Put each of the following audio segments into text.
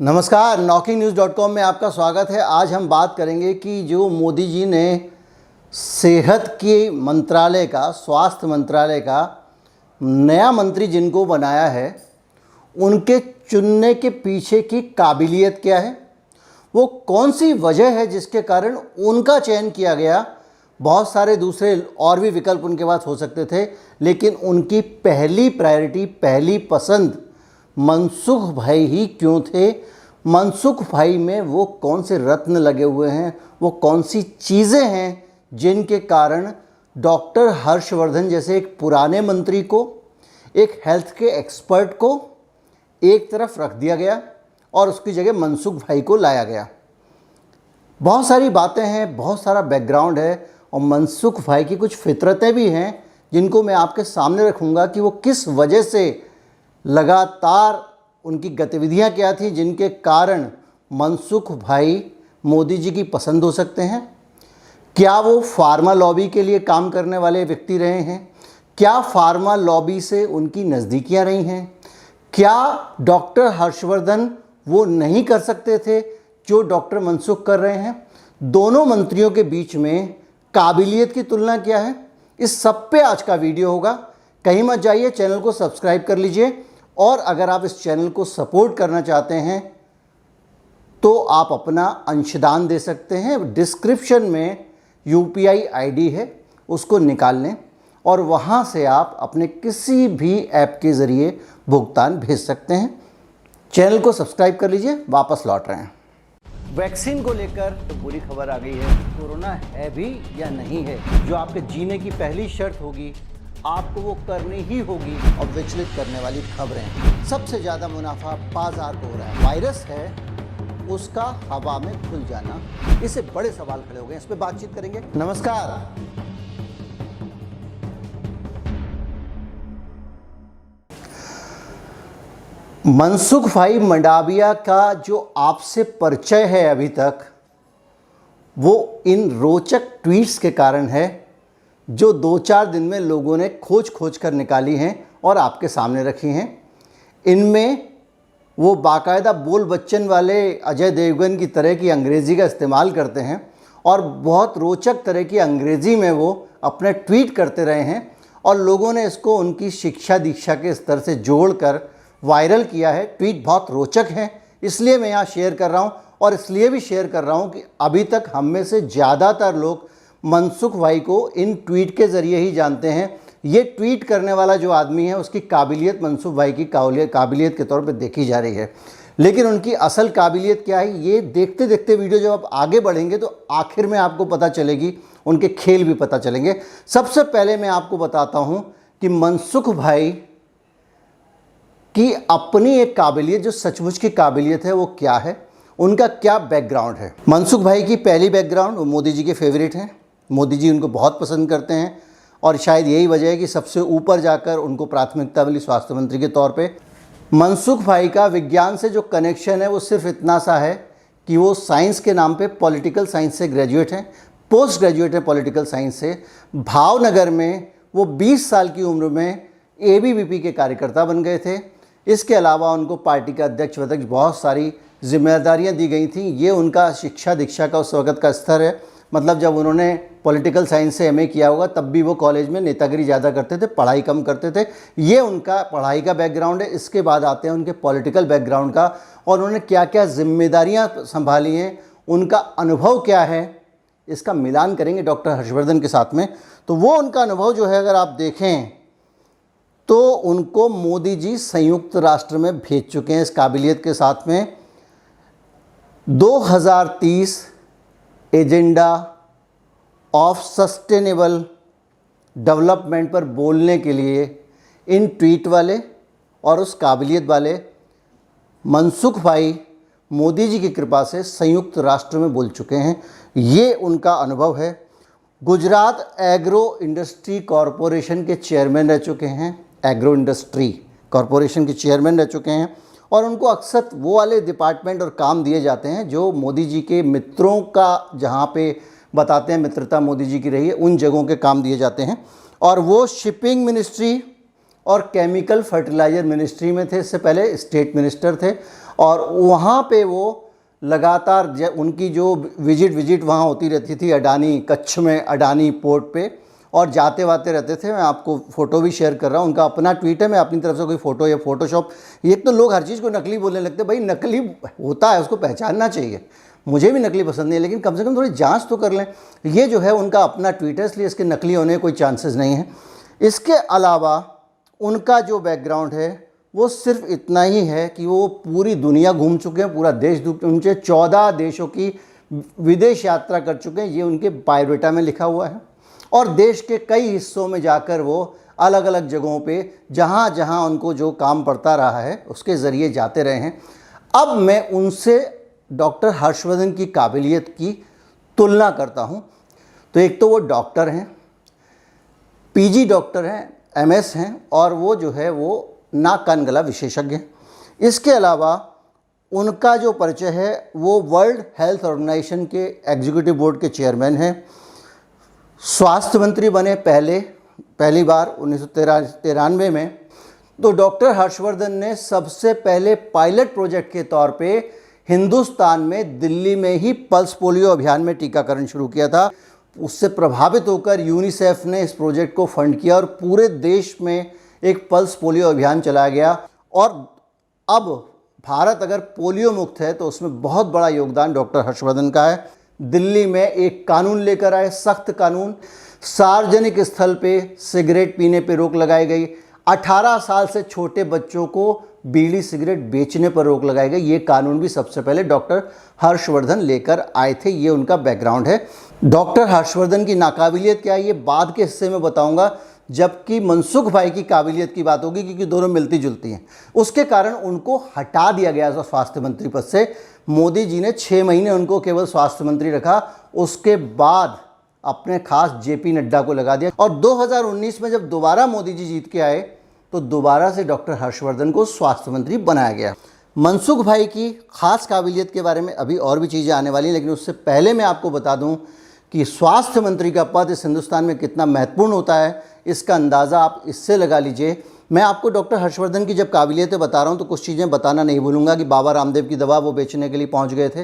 नमस्कार, knocking-news.com में आपका स्वागत है। आज हम बात करेंगे कि जो मोदी जी ने सेहत के मंत्रालय का, स्वास्थ्य मंत्रालय का नया मंत्री जिनको बनाया है, उनके चुनने के पीछे की काबिलियत क्या है, वो कौन सी वजह है जिसके कारण उनका चयन किया गया। बहुत सारे दूसरे और भी विकल्प उनके पास हो सकते थे, लेकिन उनकी पहली प्रायोरिटी, पहली पसंद मनसुख भाई ही क्यों थे। मनसुख भाई में वो कौन से रत्न लगे हुए हैं, वो कौन सी चीज़ें हैं जिनके कारण डॉक्टर हर्षवर्धन जैसे एक पुराने मंत्री को, एक हेल्थ के एक्सपर्ट को एक तरफ रख दिया गया और उसकी जगह मनसुख भाई को लाया गया। बहुत सारी बातें हैं, बहुत सारा बैकग्राउंड है और मनसुख भाई की कुछ फितरतें भी हैं जिनको मैं आपके सामने रखूँगा कि वो किस वजह से, लगातार उनकी गतिविधियां क्या थी जिनके कारण मनसुख भाई मोदी जी की पसंद हो सकते हैं। क्या वो फार्मा लॉबी के लिए काम करने वाले व्यक्ति रहे हैं? क्या फार्मा लॉबी से उनकी नज़दीकियां रही हैं? क्या डॉक्टर हर्षवर्धन वो नहीं कर सकते थे जो डॉक्टर मनसुख कर रहे हैं? दोनों मंत्रियों के बीच में काबिलियत की तुलना क्या है? इस सब पे आज का वीडियो होगा। कहीं मत जाइए, चैनल को सब्सक्राइब कर लीजिए और अगर आप इस चैनल को सपोर्ट करना चाहते हैं तो आप अपना अंशदान दे सकते हैं। डिस्क्रिप्शन में UPI ID है, उसको निकाल लें और वहाँ से आप अपने किसी भी ऐप के ज़रिए भुगतान भेज सकते हैं। चैनल को सब्सक्राइब कर लीजिए। वापस लौट रहे हैं। वैक्सीन को लेकर तो बुरी खबर आ गई है। कोरोना है भी या नहीं है, जो आपके जीने की पहली शर्त होगी, आपको वो करनी ही होगी। और विचलित करने वाली खबरें, सबसे ज़्यादा मुनाफा बाजार को हो रहा है। वायरस है, उसका हवा में खुल जाना, इससे बड़े सवाल खड़े हो गए। इस पर बातचीत करेंगे। नमस्कार। मनसुख भाई मंडाविया का जो आपसे परिचय है अभी तक, वो इन रोचक ट्वीट्स के कारण है जो 2-4 दिन में लोगों ने खोज कर निकाली हैं और आपके सामने रखी हैं। इनमें वो बाकायदा बोल बच्चन वाले अजय देवगन की तरह की अंग्रेज़ी का इस्तेमाल करते हैं और बहुत रोचक तरह की अंग्रेज़ी में वो अपने ट्वीट करते रहे हैं और लोगों ने इसको उनकी शिक्षा दीक्षा के स्तर से जोड़कर वायरल किया है। ट्वीट बहुत रोचक हैं, इसलिए मैं यहाँ शेयर कर रहा हूँ और इसलिए भी शेयर कर रहा हूँ कि अभी तक हम में से ज़्यादातर लोग मनसुख भाई को इन ट्वीट के ज़रिए ही जानते हैं। ये ट्वीट करने वाला जो आदमी है, उसकी काबिलियत मनसुख भाई की काबिलियत के तौर पे देखी जा रही है, लेकिन उनकी असल काबिलियत क्या है, ये देखते देखते वीडियो जब आप आगे बढ़ेंगे तो आखिर में आपको पता चलेगी, उनके खेल भी पता चलेंगे। सबसे पहले मैं आपको बताता हूँ कि मनसुख भाई की अपनी एक काबिलियत, जो सचमुच की काबिलियत है, वो क्या है, उनका क्या बैकग्राउंड है। मनसुख भाई की पहली बैकग्राउंड, वो मोदी जी के फेवरेट हैं। मोदी जी उनको बहुत पसंद करते हैं और शायद यही वजह है कि सबसे ऊपर जाकर उनको प्राथमिकता मिली स्वास्थ्य मंत्री के तौर पे। मनसुख भाई का विज्ञान से जो कनेक्शन है वो सिर्फ इतना सा है कि वो साइंस के नाम पे पॉलिटिकल साइंस से ग्रेजुएट हैं, पोस्ट ग्रेजुएट हैं पॉलिटिकल साइंस से। भावनगर में वो 20 साल की उम्र में ABVP के कार्यकर्ता बन गए थे। इसके अलावा उनको पार्टी का अध्यक्ष वध्यक्ष बहुत सारी जिम्मेदारियां दी गई थीं। ये उनका शिक्षा दीक्षा का उस वक़्त का स्तर है। मतलब जब उन्होंने पॉलिटिकल साइंस से MA किया होगा तब भी वो कॉलेज में नेतागिरी ज़्यादा करते थे, पढ़ाई कम करते थे। ये उनका पढ़ाई का बैकग्राउंड है। इसके बाद आते हैं उनके पॉलिटिकल बैकग्राउंड का, और उन्होंने क्या क्या जिम्मेदारियां संभाली हैं, उनका अनुभव क्या है, इसका मिलान करेंगे डॉक्टर हर्षवर्धन के साथ में। तो वो उनका अनुभव जो है, अगर आप देखें तो उनको मोदी जी संयुक्त राष्ट्र में भेज चुके हैं इस काबिलियत के साथ में। 2030 एजेंडा ऑफ सस्टेनेबल डेवलपमेंट पर बोलने के लिए इन ट्वीट वाले और उस काबिलियत वाले मनसुख भाई मोदी जी की कृपा से संयुक्त राष्ट्र में बोल चुके हैं। ये उनका अनुभव है। गुजरात एग्रो इंडस्ट्री कॉरपोरेशन के चेयरमैन रह चुके हैं, एग्रो इंडस्ट्री कॉरपोरेशन के चेयरमैन रह चुके हैं, और उनको अक्सर वो वाले डिपार्टमेंट और काम दिए जाते हैं जो मोदी जी के मित्रों का, जहाँ पे बताते हैं मित्रता मोदी जी की रही है, उन जगहों के काम दिए जाते हैं। और वो शिपिंग मिनिस्ट्री और केमिकल फर्टिलाइज़र मिनिस्ट्री में थे, इससे पहले स्टेट मिनिस्टर थे। और वहाँ पे वो लगातार उनकी जो विजिट वहाँ होती रहती थी अडानी, कच्छ में अडानी पोर्ट पे, और जाते वाते रहते थे। मैं आपको फ़ोटो भी शेयर कर रहा हूँ, उनका अपना ट्वीट है, मैं अपनी तरफ से कोई फ़ोटो या फ़ोटोशॉप, एक तो लोग हर चीज़ को नकली बोलने लगते हैं। भाई नकली होता है, उसको पहचानना चाहिए। मुझे भी नकली पसंद नहीं है, लेकिन कम से कम थोड़ी जांच तो कर लें। ये जो है उनका अपना ट्वीट है, इसलिए इसके नकली होने के कोई चांसेस नहीं है। इसके अलावा उनका जो बैकग्राउंड है वो सिर्फ इतना ही है कि वो पूरी दुनिया घूम चुके हैं, पूरा देश उनके 14 देशों की विदेश यात्रा कर चुके हैं, ये उनके बायोडाटा में लिखा हुआ है। और देश के कई हिस्सों में जाकर वो अलग अलग जगहों पे जहाँ जहाँ उनको जो काम पड़ता रहा है उसके ज़रिए जाते रहे हैं। अब मैं उनसे डॉक्टर हर्षवर्धन की काबिलियत की तुलना करता हूँ। तो एक तो वो डॉक्टर हैं, पीजी डॉक्टर हैं, एमएस हैं, और वो जो है वो नाक कान गला विशेषज्ञ हैं। इसके अलावा उनका जो परिचय है वो वर्ल्ड हेल्थ ऑर्गेनाइजेशन के एग्जीक्यूटिव बोर्ड के चेयरमैन हैं, स्वास्थ्य मंत्री बने पहली बार 1993 में। तो डॉक्टर हर्षवर्धन ने सबसे पहले पायलट प्रोजेक्ट के तौर पे हिंदुस्तान में दिल्ली में ही पल्स पोलियो अभियान में टीकाकरण शुरू किया था। उससे प्रभावित होकर यूनिसेफ ने इस प्रोजेक्ट को फंड किया और पूरे देश में एक पल्स पोलियो अभियान चलाया गया। और अब भारत अगर पोलियो मुक्त है तो उसमें बहुत बड़ा योगदान डॉक्टर हर्षवर्धन का है। दिल्ली में एक कानून लेकर आए, सख्त कानून, सार्वजनिक स्थल पे सिगरेट पीने पे रोक लगाई गई, 18 साल से छोटे बच्चों को बीड़ी सिगरेट बेचने पर रोक लगाई गई। ये कानून भी सबसे पहले डॉक्टर हर्षवर्धन लेकर आए थे। ये उनका बैकग्राउंड है। डॉक्टर हर्षवर्धन की नाकाबिलियत क्या है ये बाद के हिस्से में बताऊंगा, जबकि मनसुख भाई की काबिलियत की बात होगी, क्योंकि दोनों मिलती जुलती हैं। उसके कारण उनको हटा दिया गया स्वास्थ्य मंत्री पद से। मोदी जी ने 6 महीने उनको केवल स्वास्थ्य मंत्री रखा, उसके बाद अपने खास जेपी नड्डा को लगा दिया। और 2019 में जब दोबारा मोदी जी जीत के आए तो दोबारा से डॉक्टर हर्षवर्धन को स्वास्थ्य मंत्री बनाया गया। मनसुख भाई की खास काबिलियत के बारे में अभी और भी चीज़ें आने वाली हैं, लेकिन उससे पहले मैं आपको बता दूं कि स्वास्थ्य मंत्री का पद इस हिंदुस्तान में कितना महत्वपूर्ण होता है, इसका अंदाज़ा आप इससे लगा लीजिए। मैं आपको डॉक्टर हर्षवर्धन की जब काबिलियतें बता रहा हूँ तो कुछ चीज़ें बताना नहीं भूलूंगा कि बाबा रामदेव की दवा वो बेचने के लिए पहुँच गए थे।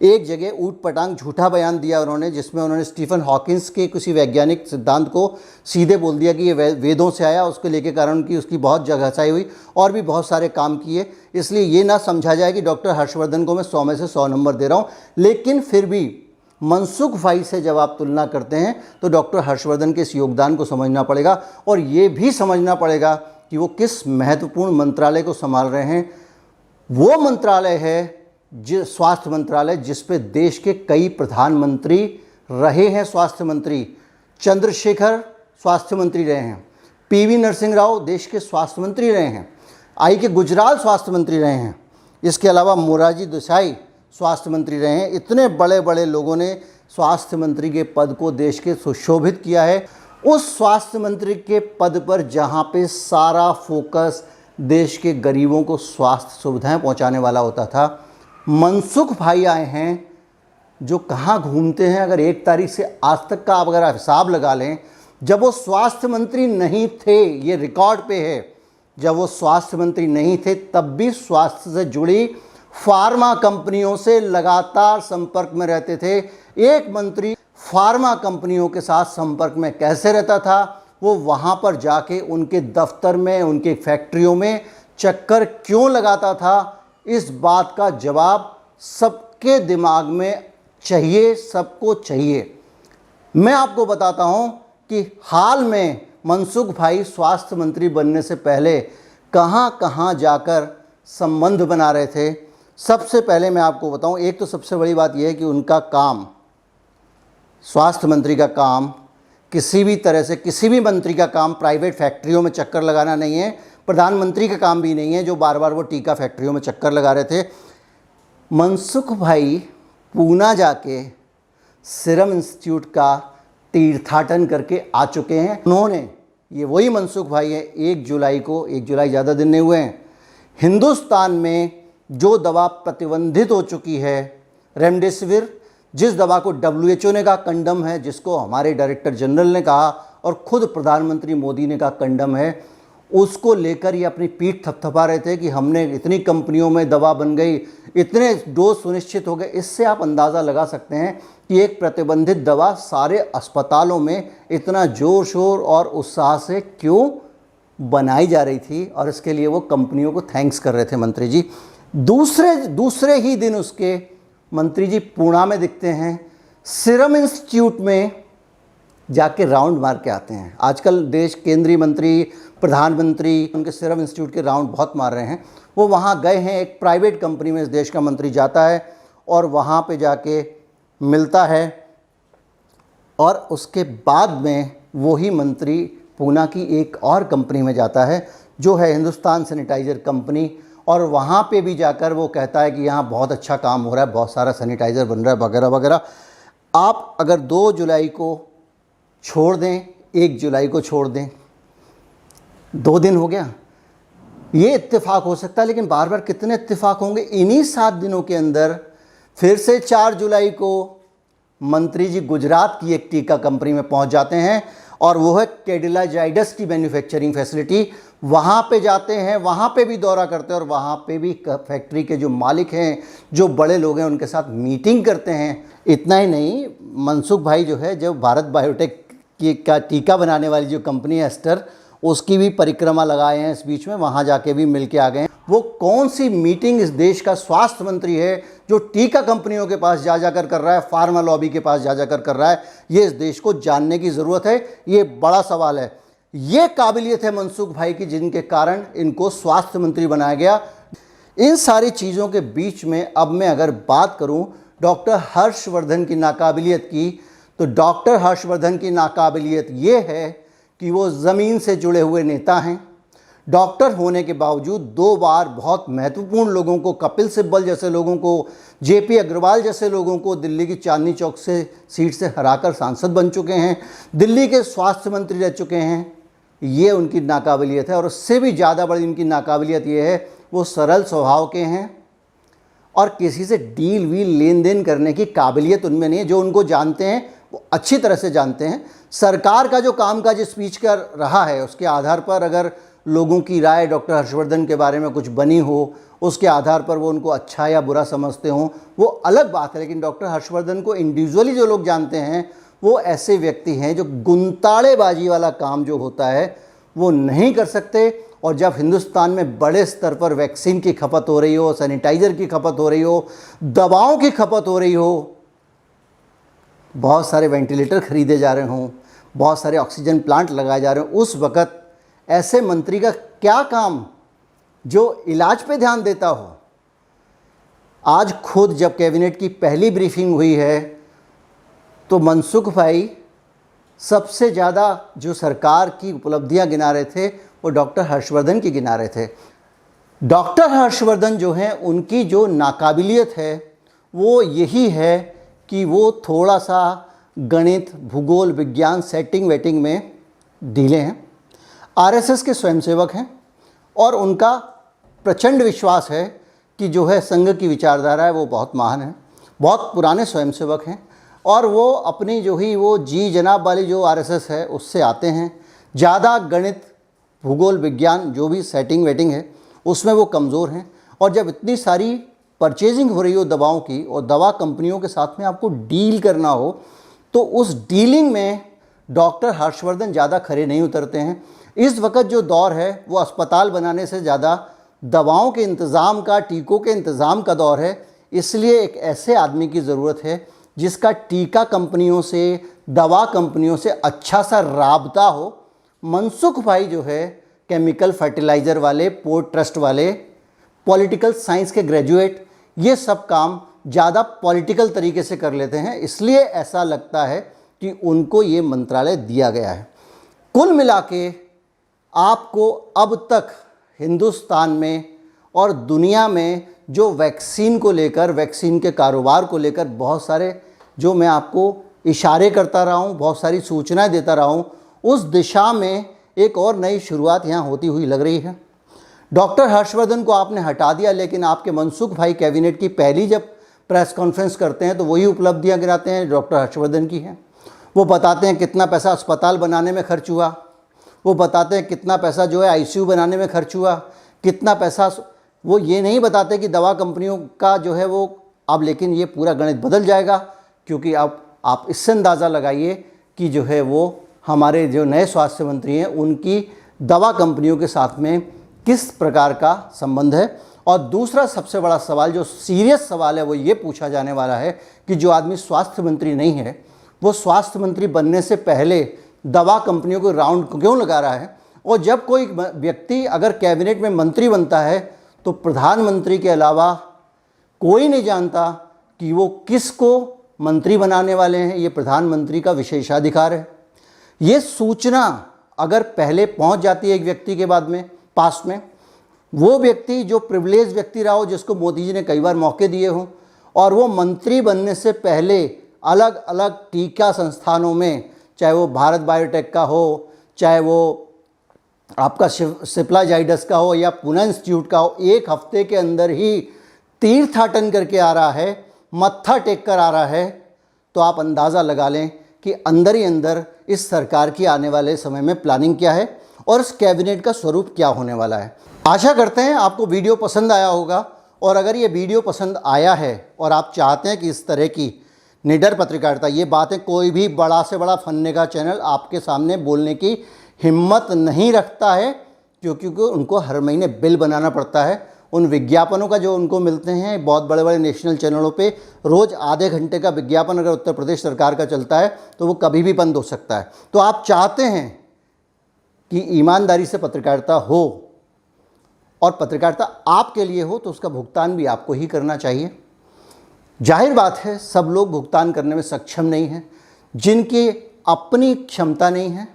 एक जगह ऊट पटांग झूठा बयान दिया उन्होंने, जिसमें उन्होंने स्टीफन हॉकिंस के किसी वैज्ञानिक सिद्धांत को सीधे बोल दिया कि ये वेदों से आया, उसके लेके कारण की उसकी बहुत जगहसाई हुई, और भी बहुत सारे काम किए। इसलिए ये ना समझा जाए कि डॉक्टर हर्षवर्धन को मैं 100 में से 100 नंबर दे रहा हूँ, लेकिन फिर भी मनसुख भाई से जब आप तुलना करते हैं तो डॉक्टर हर्षवर्धन के इस योगदान को समझना पड़ेगा, और ये भी समझना पड़ेगा कि वो किस महत्वपूर्ण मंत्रालय को संभाल रहे हैं। वो मंत्रालय है स्वास्थ्य मंत्रालय, जिस पे देश के कई प्रधानमंत्री रहे हैं। स्वास्थ्य मंत्री चंद्रशेखर स्वास्थ्य मंत्री रहे हैं, पीवी नरसिंह राव देश के स्वास्थ्य मंत्री रहे हैं, आई के गुजराल स्वास्थ्य मंत्री रहे हैं, इसके अलावा मोरारजी देसाई स्वास्थ्य मंत्री रहे हैं। इतने बड़े बड़े लोगों ने स्वास्थ्य मंत्री के पद को देश के सुशोभित किया है। उस स्वास्थ्य मंत्री के पद पर जहाँ पे सारा फोकस देश के गरीबों को स्वास्थ्य सुविधाएं पहुँचाने वाला होता था, मनसुख भाई आए हैं जो कहाँ घूमते हैं। अगर 1 तारीख से आज तक का आप अगर हिसाब लगा लें, जब वो स्वास्थ्य मंत्री नहीं थे, ये रिकॉर्ड पे है, जब वो स्वास्थ्य मंत्री नहीं थे तब भी स्वास्थ्य से जुड़ी फार्मा कंपनियों से लगातार संपर्क में रहते थे। एक मंत्री फार्मा कंपनियों के साथ संपर्क में कैसे रहता था? वो वहाँ पर जाके उनके दफ्तर में, उनके फैक्ट्रियों में चक्कर क्यों लगाता था? इस बात का जवाब सबके दिमाग में चाहिए, सबको चाहिए। मैं आपको बताता हूँ कि हाल में मनसुख भाई स्वास्थ्य मंत्री बनने से पहले कहाँ कहाँ जाकर संबंध बना रहे थे। सबसे पहले मैं आपको बताऊं, एक तो सबसे बड़ी बात यह है कि उनका काम, स्वास्थ्य मंत्री का काम किसी भी तरह से, किसी भी मंत्री का काम प्राइवेट फैक्ट्रियों में चक्कर लगाना नहीं है। प्रधानमंत्री का काम भी नहीं है जो बार बार वो टीका फैक्ट्रियों में चक्कर लगा रहे थे। मनसुख भाई पूना जाके सीरम इंस्टीट्यूट का तीर्थाटन करके आ चुके हैं। उन्होंने, ये वही मनसुख भाई है, 1 जुलाई ज़्यादा दिन नहीं हुए हैं, हिंदुस्तान में जो दवा प्रतिबंधित हो चुकी है रेमडेसिविर, जिस दवा को WHO ने कहा कंडम है, जिसको हमारे डायरेक्टर जनरल ने कहा और खुद प्रधानमंत्री मोदी ने कहा कंडम है, उसको लेकर ये अपनी पीठ थपथपा रहे थे कि हमने इतनी कंपनियों में दवा बन गई, इतने डोज सुनिश्चित हो गए। इससे आप अंदाज़ा लगा सकते हैं कि एक प्रतिबंधित दवा सारे अस्पतालों में इतना ज़ोर शोर और उत्साह से क्यों बनाई जा रही थी, और इसके लिए वो कंपनियों को थैंक्स कर रहे थे मंत्री जी। दूसरे ही दिन उसके मंत्री जी पूना में दिखते हैं, सीरम इंस्टीट्यूट में जाके राउंड मार के आते हैं। आजकल देश केंद्रीय मंत्री, प्रधानमंत्री उनके सीरम इंस्टीट्यूट के राउंड बहुत मार रहे हैं। वो वहाँ गए हैं, एक प्राइवेट कंपनी में इस देश का मंत्री जाता है और वहाँ पे जाके मिलता है, और उसके बाद में वही मंत्री पूना की एक और कंपनी में जाता है जो है हिंदुस्तान सैनिटाइज़र कंपनी, और वहाँ पे भी जाकर वो कहता है कि यहाँ बहुत अच्छा काम हो रहा है, बहुत सारा सैनिटाइज़र बन रहा है वगैरह वगैरह। आप अगर 2 जुलाई को छोड़ दें, 1 जुलाई को छोड़ दें, 2 दिन हो गया, ये इत्तेफाक हो सकता है, लेकिन बार बार कितने इत्तेफाक होंगे। इन्हीं 7 दिनों के अंदर फिर से 4 जुलाई को मंत्री जी गुजरात की एक टीका कंपनी में पहुंच जाते हैं, और वो है कैडिला जाइडस की मैन्युफैक्चरिंग फैसिलिटी। वहाँ पे जाते हैं, वहाँ पे भी दौरा करते हैं, और वहाँ पे भी फैक्ट्री के जो मालिक हैं, जो बड़े लोग हैं, उनके साथ मीटिंग करते हैं। इतना ही नहीं, मनसुख भाई जो है, जो भारत बायोटेक का टीका बनाने वाली जो कंपनी है एस्टर, उसकी भी परिक्रमा लगाए हैं इस बीच में, वहाँ जाके भी मिल के आ गए हैं। वो कौन सी मीटिंग इस देश का स्वास्थ्य मंत्री है जो टीका कंपनियों के पास जा जाकर कर रहा है, फार्मा लॉबी के पास जा जाकर कर रहा है, ये इस देश को जानने की ज़रूरत है। ये बड़ा सवाल है। ये काबिलियत है मनसुख भाई की, जिनके कारण इनको स्वास्थ्य मंत्री बनाया गया। इन सारी चीज़ों के बीच में अब मैं अगर बात करूं डॉक्टर हर्षवर्धन की नाकाबिलियत की, तो डॉक्टर हर्षवर्धन की नाकाबिलियत ये है कि वो ज़मीन से जुड़े हुए नेता हैं। डॉक्टर होने के बावजूद 2 बार बहुत महत्वपूर्ण लोगों को, कपिल सिब्बल जैसे लोगों को, जेपी अग्रवाल जैसे लोगों को दिल्ली की चांदनी चौक से सीट से हराकर सांसद बन चुके हैं, दिल्ली के स्वास्थ्य मंत्री रह चुके हैं। ये उनकी नाकाबिलियत है। और उससे भी ज़्यादा बड़ी इनकी नाकाबिलियत ये है, वो सरल स्वभाव के हैं और किसी से डील वील लेन देन करने की काबिलियत उनमें नहीं है। जो उनको जानते हैं वो अच्छी तरह से जानते हैं। सरकार का जो कामकाज स्पीच कर रहा है, उसके आधार पर अगर लोगों की राय डॉक्टर हर्षवर्धन के बारे में कुछ बनी हो, उसके आधार पर वो उनको अच्छा या बुरा समझते हों, वो अलग बात है। लेकिन डॉक्टर हर्षवर्धन को इंडिविजुअली जो लोग जानते हैं, वो ऐसे व्यक्ति हैं जो गुंताड़ेबाजी वाला काम जो होता है वो नहीं कर सकते। और जब हिंदुस्तान में बड़े स्तर पर वैक्सीन की खपत हो रही हो, सैनिटाइज़र की खपत हो रही हो, दवाओं की खपत हो रही हो, बहुत सारे वेंटिलेटर खरीदे जा रहे हों, बहुत सारे ऑक्सीजन प्लांट लगाए जा रहे हों, उस वक़्त ऐसे मंत्री का क्या काम जो इलाज पे ध्यान देता हो। आज खुद जब कैबिनेट की पहली ब्रीफिंग हुई है तो मनसुख भाई सबसे ज़्यादा जो सरकार की उपलब्धियां गिना रहे थे वो डॉक्टर हर्षवर्धन की गिना रहे थे। डॉक्टर हर्षवर्धन जो हैं, उनकी जो नाकाबिलियत है वो यही है कि वो थोड़ा सा गणित, भूगोल, विज्ञान, सेटिंग वेटिंग में ढीले हैं। आरएसएस के स्वयंसेवक हैं और उनका प्रचंड विश्वास है कि जो है संघ की विचारधारा है वो बहुत महान है। बहुत पुराने स्वयंसेवक हैं और वो अपनी जो ही वो जी जनाब वाली जो आरएसएस है उससे आते हैं। ज़्यादा गणित, भूगोल, विज्ञान जो भी सेटिंग वेटिंग है उसमें वो कमज़ोर हैं। और जब इतनी सारी परचेजिंग हो रही हो दवाओं की और दवा कंपनियों के साथ में आपको डील करना हो, तो उस डीलिंग में डॉक्टर हर्षवर्धन ज़्यादा खरे नहीं उतरते हैं। इस वक्त जो दौर है वो अस्पताल बनाने से ज़्यादा दवाओं के इंतज़ाम का, टीकों के इंतज़ाम का दौर है। इसलिए एक ऐसे आदमी की ज़रूरत है जिसका टीका कंपनियों से, दवा कंपनियों से अच्छा सा राबता हो। मनसुख भाई जो है केमिकल फर्टिलाइज़र वाले, पोर्ट ट्रस्ट वाले, पॉलिटिकल साइंस के ग्रेजुएट, ये सब काम ज़्यादा पॉलिटिकल तरीके से कर लेते हैं। इसलिए ऐसा लगता है कि उनको ये मंत्रालय दिया गया है। कुल मिला के आपको अब तक हिंदुस्तान में और दुनिया में जो वैक्सीन को लेकर, वैक्सीन के कारोबार को लेकर बहुत सारे जो मैं आपको इशारे करता रहा हूँ, बहुत सारी सूचनाएं देता रहा हूँ, उस दिशा में एक और नई शुरुआत यहाँ होती हुई लग रही है। डॉक्टर हर्षवर्धन को आपने हटा दिया, लेकिन आपके मनसुख भाई कैबिनेट की पहली जब प्रेस कॉन्फ्रेंस करते हैं तो वही उपलब्धियाँ गिनाते हैं डॉक्टर हर्षवर्धन की हैं। वो बताते हैं कितना पैसा अस्पताल बनाने में खर्च हुआ, वो बताते हैं कितना पैसा जो है आईसीयू बनाने में खर्च हुआ, कितना पैसा। वो ये नहीं बताते कि दवा कंपनियों का जो है वो अब, लेकिन ये पूरा गणित बदल जाएगा, क्योंकि अब आप इससे अंदाज़ा लगाइए कि जो है वो हमारे जो नए स्वास्थ्य मंत्री हैं उनकी दवा कंपनियों के साथ में किस प्रकार का संबंध है। और दूसरा सबसे बड़ा सवाल, जो सीरियस सवाल है, वो ये पूछा जाने वाला है कि जो आदमी स्वास्थ्य मंत्री नहीं है वो स्वास्थ्य मंत्री बनने से पहले दवा कंपनियों को राउंड क्यों लगा रहा है। और जब कोई व्यक्ति अगर कैबिनेट में मंत्री बनता है तो प्रधानमंत्री के अलावा कोई नहीं जानता कि वो किसको मंत्री बनाने वाले हैं। ये प्रधानमंत्री का विशेषाधिकार है। ये सूचना अगर पहले पहुंच जाती है एक व्यक्ति के बाद में पास में, वो व्यक्ति जो प्रिविलेज व्यक्ति रहा हो, जिसको मोदी जी ने कई बार मौके दिए हों, और वो मंत्री बनने से पहले अलग अलग टीका संस्थानों में, चाहे वो भारत बायोटेक का हो, चाहे वो आपका सिप्ला जाइडस का हो या पुणे इंस्टीट्यूट का हो, एक हफ्ते के अंदर ही तीर्थाटन करके आ रहा है, मत्था टेक कर आ रहा है, तो आप अंदाज़ा लगा लें कि अंदर ही अंदर इस सरकार की आने वाले समय में प्लानिंग क्या है और इस कैबिनेट का स्वरूप क्या होने वाला है। आशा करते हैं आपको वीडियो पसंद आया होगा, और अगर ये वीडियो पसंद आया है और आप चाहते हैं कि इस तरह की निडर पत्रकारिता, ये बातें कोई भी बड़ा से बड़ा फन्ने का चैनल आपके सामने बोलने की हिम्मत नहीं रखता है, क्योंकि उनको हर महीने बिल बनाना पड़ता है। उन विज्ञापनों का जो उनको मिलते हैं बहुत बड़े बड़े नेशनल चैनलों पे, रोज़ आधे घंटे का विज्ञापन अगर उत्तर प्रदेश सरकार का चलता है तो वो कभी भी बंद हो सकता है। तो आप चाहते हैं कि ईमानदारी से पत्रकारिता हो और पत्रकारिता आपके लिए हो, तो उसका भुगतान भी आपको ही करना चाहिए। जाहिर बात है सब लोग भुगतान करने में सक्षम नहीं हैं। जिनकी अपनी क्षमता नहीं है,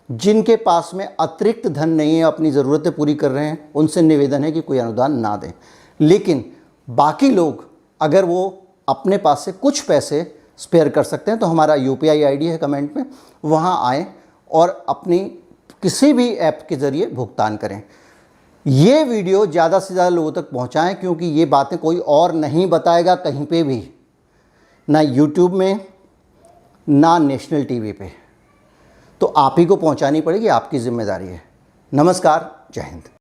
जिनके पास में अतिरिक्त धन नहीं है, अपनी ज़रूरतें पूरी कर रहे हैं, उनसे निवेदन है कि कोई अनुदान ना दें। लेकिन बाकी लोग अगर वो अपने पास से कुछ पैसे स्पेयर कर सकते हैं तो हमारा UPI ID है कमेंट में, वहाँ आएँ और अपनी किसी भी ऐप के ज़रिए भुगतान करें। ये वीडियो ज़्यादा से ज़्यादा लोगों तक पहुँचाएँ, क्योंकि ये बातें कोई और नहीं बताएगा कहीं पे भी, ना YouTube में ना नेशनल TV पे। तो आप ही को पहुंचानी पड़ेगी, आपकी जिम्मेदारी है। नमस्कार, जय हिंद।